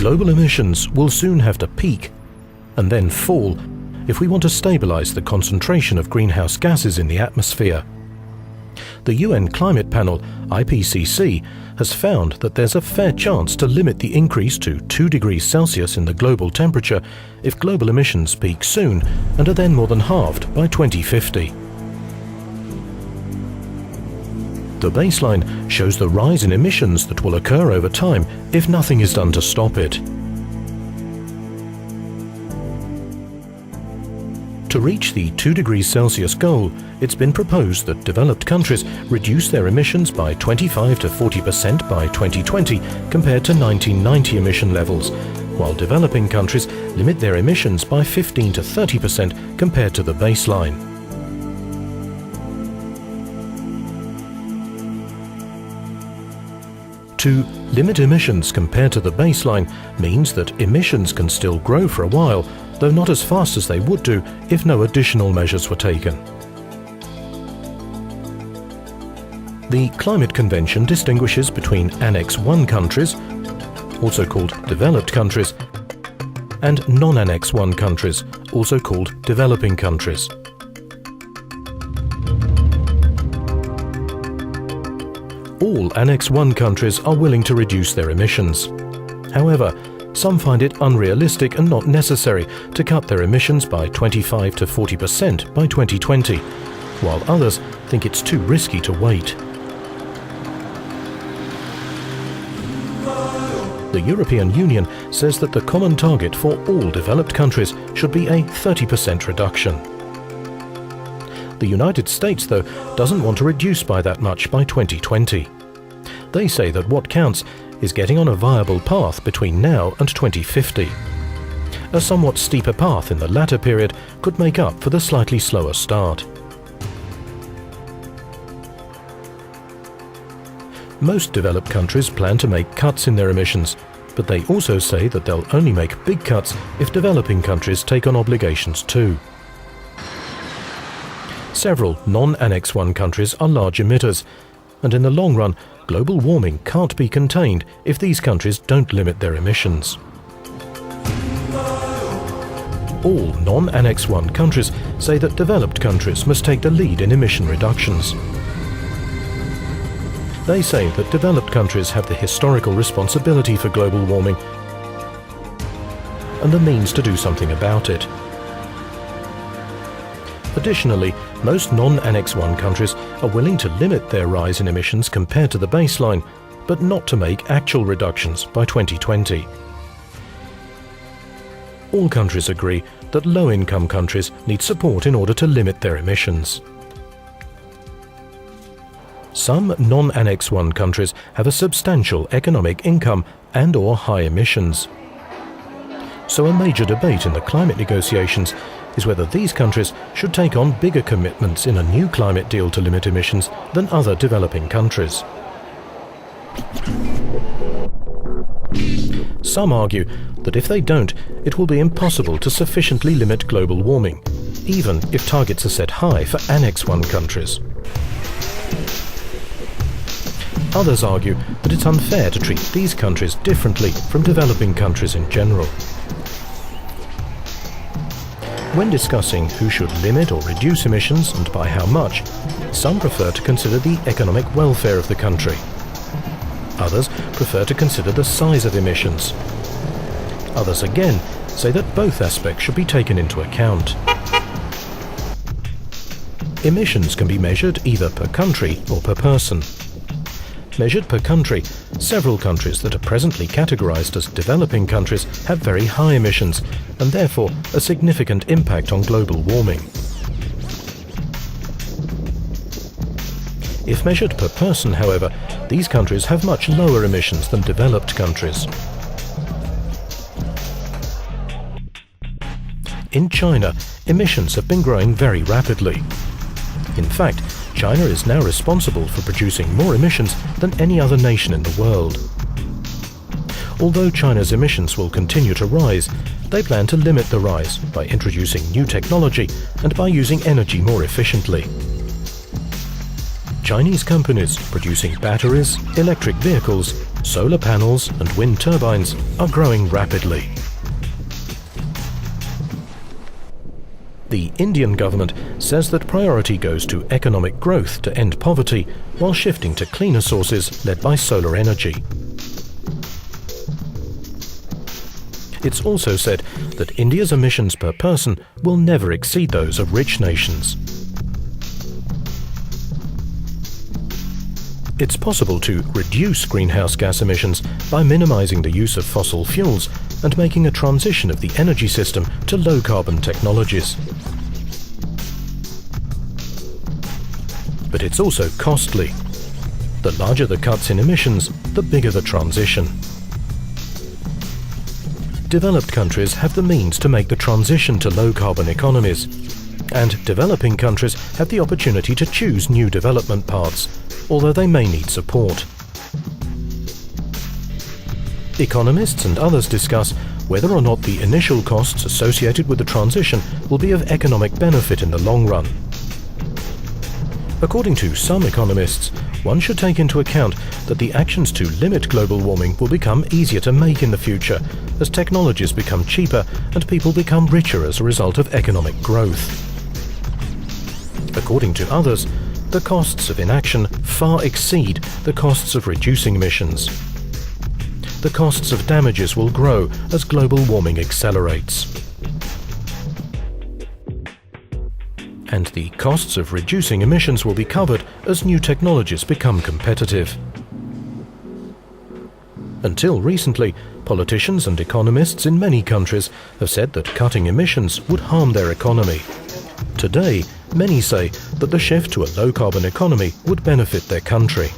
global emissions will soon have to peak and then fall if we want to stabilize the concentration of greenhouse gases in the atmosphere. The UN Climate Panel, IPCC, has found that there's a fair chance to limit the increase to 2 degrees Celsius in the global temperature if global emissions peak soon and are then more than halved by 2050. The baseline shows the rise in emissions that will occur over time if nothing is done to stop it. To reach the 2 degrees Celsius goal, it's been proposed that developed countries reduce their emissions by 25 to 40% by 2020 compared to 1990 emission levels, while developing countries limit their emissions by 15 to 30% compared to the baseline. To limit emissions compared to the baseline means that emissions can still grow for a while, though not as fast as they would do if no additional measures were taken. The Climate Convention distinguishes between Annex I countries, also called developed countries, and non-Annex I countries, also called developing countries. All Annex I countries are willing to reduce their emissions. However, some find it unrealistic and not necessary to cut their emissions by 25 to 40% by 2020, while others think it's too risky to wait. The European Union says that the common target for all developed countries should be a 30% reduction. The United States, though, doesn't want to reduce by that much by 2020. They say that what counts is getting on a viable path between now and 2050. A somewhat steeper path in the latter period could make up for the slightly slower start. Most developed countries plan to make cuts in their emissions, but they also say that they'll only make big cuts if developing countries take on obligations too. Several non-Annex I countries are large emitters, and in the long run, global warming can't be contained if these countries don't limit their emissions. All non-Annex I countries say that developed countries must take the lead in emission reductions. They say that developed countries have the historical responsibility for global warming and the means to do something about it. Additionally, most non-Annex I countries are willing to limit their rise in emissions compared to the baseline, but not to make actual reductions by 2020. All countries agree that low-income countries need support in order to limit their emissions. Some non-Annex I countries have a substantial economic income and/or high emissions. So a major debate in the climate negotiations is whether these countries should take on bigger commitments in a new climate deal to limit emissions than other developing countries. Some argue that if they don't, it will be impossible to sufficiently limit global warming, even if targets are set high for Annex I countries. Others argue that it's unfair to treat these countries differently from developing countries in general. When discussing who should limit or reduce emissions and by how much, some prefer to consider the economic welfare of the country. Others prefer to consider the size of emissions. Others again say that both aspects should be taken into account. Emissions can be measured either per country or per person. Measured per country, several countries that are presently categorized as developing countries have very high emissions and therefore a significant impact on global warming. If measured per person, however, these countries have much lower emissions than developed countries. In China, emissions have been growing very rapidly. In fact, China is now responsible for producing more emissions than any other nation in the world. Although China's emissions will continue to rise, they plan to limit the rise by introducing new technology and by using energy more efficiently. Chinese companies producing batteries, electric vehicles, solar panels and wind turbines are growing rapidly. The Indian government says that priority goes to economic growth to end poverty, while shifting to cleaner sources led by solar energy. It's also said that India's emissions per person will never exceed those of rich nations. It's possible to reduce greenhouse gas emissions by minimizing the use of fossil fuels and making a transition of the energy system to low-carbon technologies. But it's also costly. The larger the cuts in emissions, the bigger the transition. Developed countries have the means to make the transition to low-carbon economies, and developing countries have the opportunity to choose new development paths, although they may need support. Economists and others discuss whether or not the initial costs associated with the transition will be of economic benefit in the long run. According to some economists, one should take into account that the actions to limit global warming will become easier to make in the future as technologies become cheaper and people become richer as a result of economic growth. According to others, the costs of inaction far exceed the costs of reducing emissions. The costs of damages will grow as global warming accelerates. And the costs of reducing emissions will be covered as new technologies become competitive. Until recently, politicians and economists in many countries have said that cutting emissions would harm their economy. Today, many say that the shift to a low-carbon economy would benefit their country.